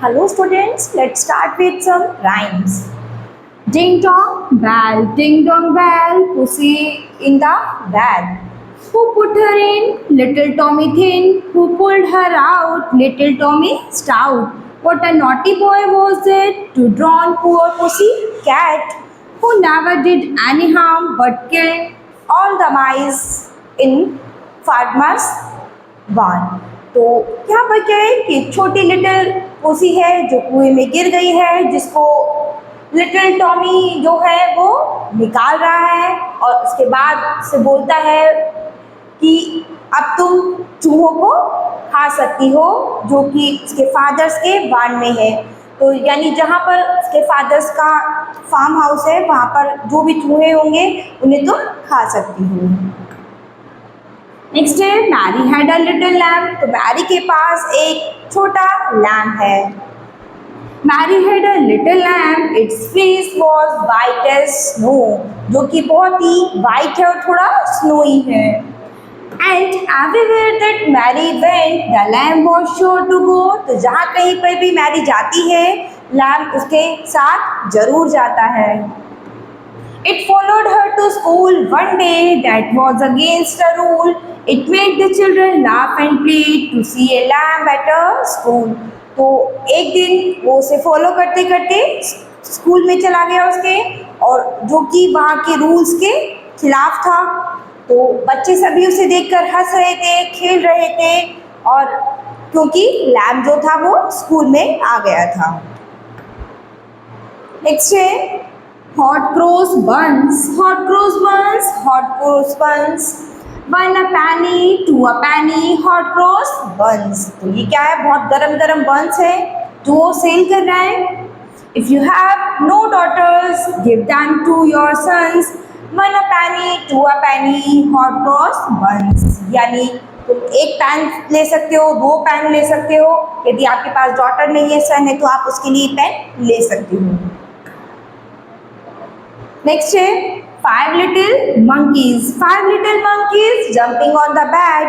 Hello students, let's start with some rhymes. Ding dong bell, pussy in the bag. Who put her in? Little Tommy thin. Who pulled her out? Little Tommy stout. What a naughty boy was it to drown poor pussy cat, who never did any harm but killed All the mice in farmer's barn. तो यहाँ पर क्या है कि छोटी little pussy है जो कुएं में गिर गई है, जिसको लिटिल टॉमी जो है वो निकाल रहा है और उसके बाद से बोलता है कि अब तुम चूहों को खा सकती हो, जो कि उसके फादर्स के बाण में है। तो यानी जहाँ पर उसके फादर्स का फार्म हाउस है, वहाँ पर जो भी चूहे होंगे उन्हें तुम खा सकती हो। नेक्स्ट है Mary had a little lamp. तो मैरी के पास एक छोटा लैम्प है। Mary had a little lamp. Its face was white as snow, जो कि बहुत ही वाइट है और थोड़ा स्नोई है। And everywhere that Mary went the lamp was sure to go. तो जहाँ कहीं पर भी मैरी जाती है, लैम्प उसके साथ जरूर जाता है। It followed her to school one day, that was against the rule. It made the children laugh and plead to see a lamb at a school. तो एक दिन वो उसे फॉलो करते करते स्कूल में चला गया उसके, और जो कि वहाँ के रूल्स के खिलाफ था। तो बच्चे सभी उसे देखकर हंस रहे थे, खेल रहे थे, और क्योंकि लैम्ब जो था वो स्कूल में आ गया था। नेक्स्ट है hot cross buns. hot cross buns, hot cross buns, 1 a penny, 2 a penny, hot cross buns। तो ये क्या है, बहुत गरम गरम बंस है जो वो सेल कर रहा है। If you have no daughters, give them to your sons, 1 a penny, 2 a penny, hot cross buns। यानी तुम एक पेन ले सकते हो, 2 पेन ले सकते हो। यदि आपके पास डॉटर नहीं है, सन है, तो आप उसके लिए पेन ले सकते हो। नेक्स्ट है 5 little monkeys। 5 little monkeys jumping on the bed,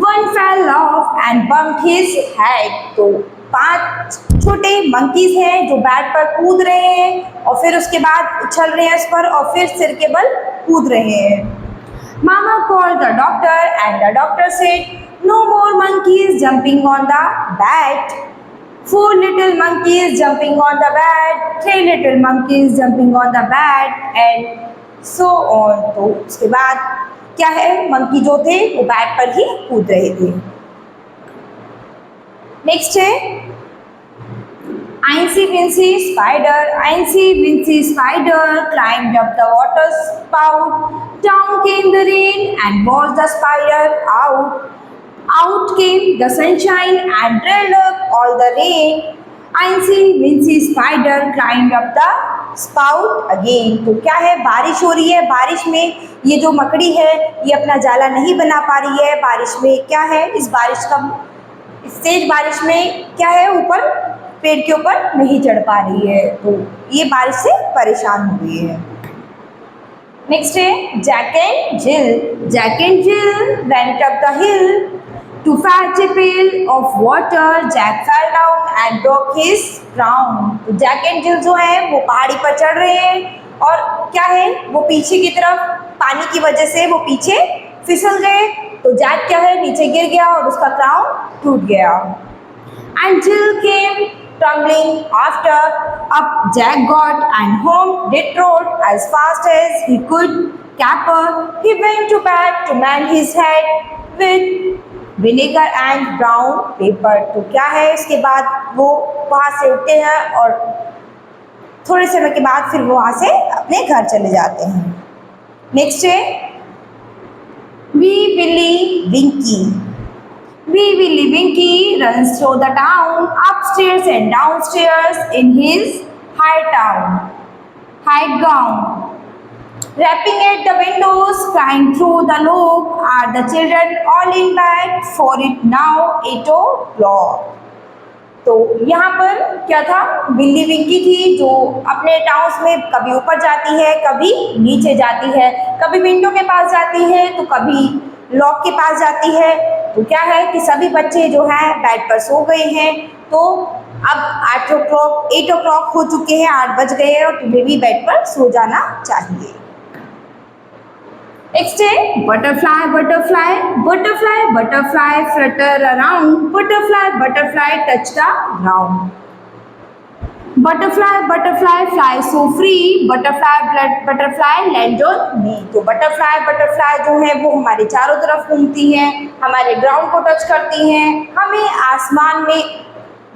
one fell off and bumped his head। तो 5 छोटे मंकीज हैं जो बेड पर कूद रहे हैं और फिर उसके बाद उछल रहे हैं उस पर और फिर सिर के बल कूद रहे हैं। Mama called the doctor and the doctor said, no more monkeys jumping on the bed। 4 little monkeys jumping on the bed, 3 little monkeys jumping on the bed, and so on। तो उसके बाद क्या है, मंकी जो थे वो bed पर ही कूद रहे थे। नेक्स्ट है Incy Wincy Spider। Incy Wincy Spider climbed up the water spout, down came the rain and washed the spider out। Out came the sunshine and drilled up all the rain। Incy Wincy Spider climbed up the spout again। तो क्या है, बारिश हो रही है, बारिश में ये जो मकड़ी है ये अपना जाला नहीं बना पा रही है। बारिश में क्या है, इस तेज बारिश में क्या है, ऊपर पेड़ के ऊपर नहीं चढ़ पा रही है, तो ये बारिश से परेशान हो गई है। नेक्स्ट है Jack and Jill. Jack and Jill went up the hill to fetch a pail of water। Jack fell down and broke his crown। तो जैक एंड जिल जो है वो पहाड़ी पर चढ़ रहे हैं और क्या है, वो पीछे की तरफ पानी की वजह से वो पीछे फिसल गए। तो जैक क्या है, नीचे गिर गया और उसका क्राउन टूट गया। And Jill came tumbling after। Up Jack got and home they trod as fast as he could caper। He went to bed to mend his head with vinegar and brown paper। तो क्या है, इसके बाद वो वहाँ से उठते हैं और थोड़े समय के बाद फिर वो वहाँ से अपने घर चले जाते हैं। नेक्स्ट है Wee Willie Winkie. Wee Willie Winky runs through the town, upstairs and downstairs in his high gown, rapping at the windows, crying through the loop, are the children all in bed, for it now 8 o'clock। तो यहाँ पर क्या था, बिल्ली विंकी थी जो अपने towns में कभी ऊपर जाती है, कभी नीचे जाती है, कभी विंडो के पास जाती है तो कभी लॉक के पास जाती है। तो क्या है कि सभी बच्चे जो हैं बेड पर सो गए हैं, तो अब 8 o'clock हो चुके हैं, 8 बज गए हैं और तुम्हें भी बेड पर सो जाना चाहिए। Next है butterfly, butterfly, butterfly, butterfly flutter around, butterfly, butterfly touch the ground. Butterfly, butterfly fly so free, butterfly, butterfly land on me. तो बटरफ्लाई बटरफ्लाई जो है वो हमारे चारों तरफ घूमती हैं, हमारे ग्राउंड को टच करती हैं, हमें आसमान में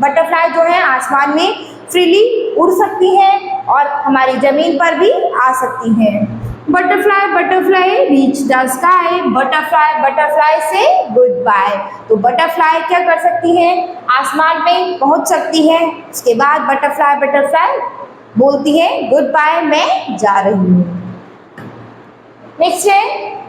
बटरफ्लाई जो है आसमान में फ्रीली उड़ सकती हैं और हमारी ज़मीन पर भी आ सकती हैं। Butterfly, butterfly reach the sky, butterfly butterfly से गुड बाय। तो बटरफ्लाई क्या कर सकती है, आसमान में पहुंच सकती है, उसके बाद बटरफ्लाई बटरफ्लाई बोलती है गुड बाय, मैं जा रही हूँ। नेक्स्ट है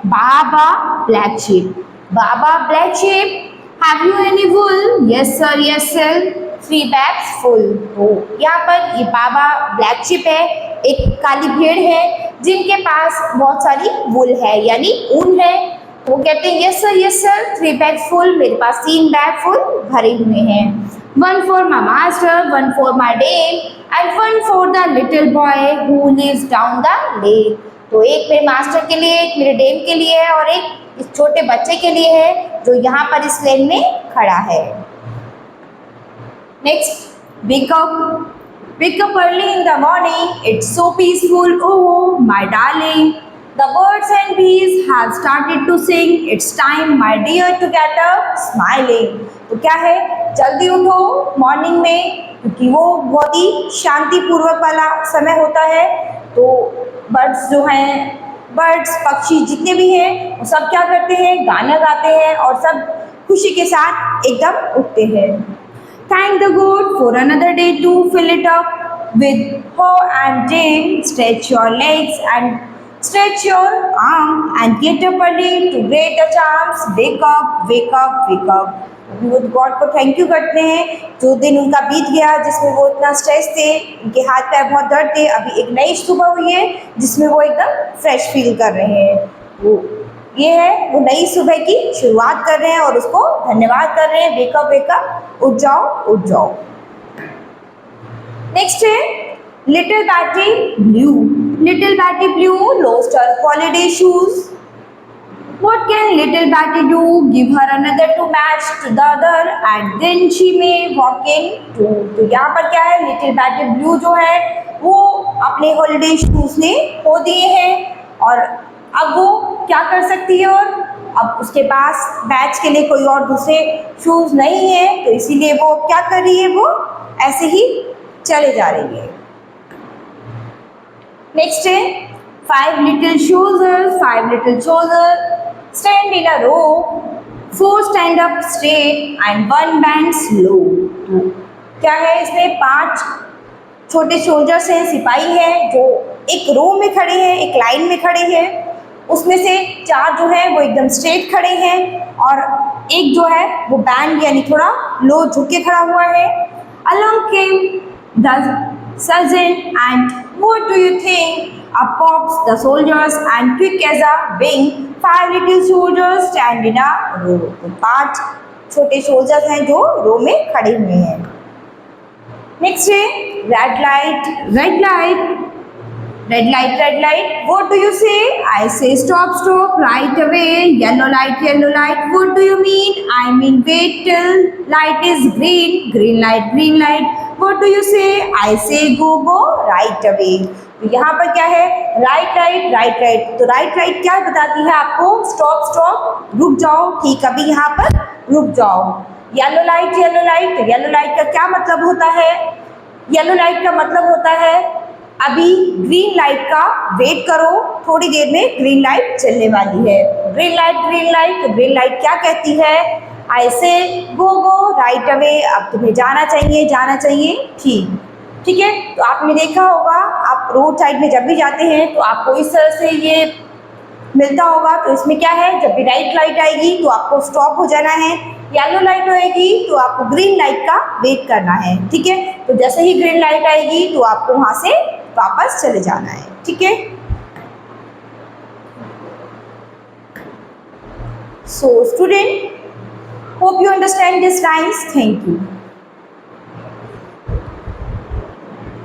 Baba black sheep. Baa baa black sheep, Have you any wool? Yes sir, yes sir. 3 bags full। तो यहाँ पर ये बाबा ब्लैक शिप है, एक काली भेड़ है जिनके पास बहुत सारी वुल है यानी ऊन है। तो वो कहते हैं यस सर 3 बैग फुल, मेरे पास 3 बैग फुल भरे हुए हैं। One for my master, one for my dame, and one for the little boy who lives down the lake। तो एक मेरे मास्टर के लिए, एक मेरे डेम के लिए है और एक इस छोटे बच्चे के लिए है जो यहाँ पर इस लेन में खड़ा है। Next, wake up early in the morning, it's so peaceful, oh my darling, the birds and bees have started to sing, it's time my dear to get up smiling। तो क्या है, जल्दी उठो मॉर्निंग में क्योंकि वो बहुत ही शांतिपूर्वक वाला समय होता है। तो बर्ड्स जो हैं, बर्ड्स पक्षी जितने भी हैं वो सब क्या करते हैं, गाना गाते हैं और सब खुशी के साथ एकदम उठते हैं। thank the God for another day to fill it up with ho and dame, stretch your legs and stretch your arm and get up early to great the charms, wake up wake up wake up। अभी वो God को thank you करते हैं, जो दिन उनका बीत गया जिसमें वो इतना स्ट्रेस थे, उनके हाथ पैर बहुत दर्द थे, अभी एक नई सुबह हुई है जिसमें वो एकदम फ्रेश फील कर रहे हैं। वो ये है, वो नई सुबह की शुरुआत कर रहे हैं और उसको धन्यवाद कर रहे हैं। वेकअप उठ जाओ। नेक्स्ट है little Betty blue lost her holiday shoes। What can little Betty do? Give her another to match to the other and then she may walk in too। तो यहाँ पर क्या है, लिटिल बैटी ब्लू जो है वो अपने हॉलीडे शूज ने खो दिए हैं और अब वो क्या कर सकती है, और अब उसके पास मैच के लिए कोई और दूसरे शूज नहीं है, तो इसीलिए वो क्या कर रही है, वो ऐसे ही चले जा रही है। नेक्स्ट है 5 little soldiers stand in a row, 4 stand up straight and 1 bends low। क्या है, इसमें 5 छोटे सोल्जर्स हैं, सिपाही हैं जो एक रो में खड़े हैं, एक लाइन में खड़े हैं। उसमें से 4 जो है वो एकदम स्ट्रेट खड़े हैं और एक जो है वो बैंड यानी थोड़ा लो झुक के खड़ा हुआ है। Along came the sergeant and what do you think? Up pops the soldiers and quick as a wing 5 little soldiers stand in a row। तो 5 छोटे सोल्जर्स हैं जो रो में खड़े हुए हैं। नेक्स्ट है red light what do you say? I say stop right away। yellow light what do you mean? I mean wait till light is green light what do you say? I say go right away। तो यहाँ पर क्या है, right. तो right क्या बताती है आपको, स्टॉप रुक जाओ, ठीक अभी यहाँ पर रुक जाओ। येलो लाइट तो येलो लाइट का क्या मतलब होता है, येलो लाइट का मतलब होता है अभी ग्रीन लाइट का वेट करो, थोड़ी देर में ग्रीन लाइट चलने वाली है। ग्रीन लाइट तो ग्रीन लाइट क्या कहती है, आई से गो राइट अवे, अब तुम्हें जाना चाहिए ठीक है। तो आपने देखा होगा, आप रोड साइड में जब भी जाते हैं तो आपको इस तरह से ये मिलता होगा। तो इसमें क्या है, जब भी राइट लाइट आएगी तो आपको स्टॉप हो जाना है, येलो लाइट होएगी तो आपको ग्रीन लाइट का वेट करना है, ठीक है। तो जैसे ही ग्रीन लाइट आएगी तो आपको वहाँ से वापस चले जाना है, ठीक है। So student, hope you understand this rhymes. Thank you.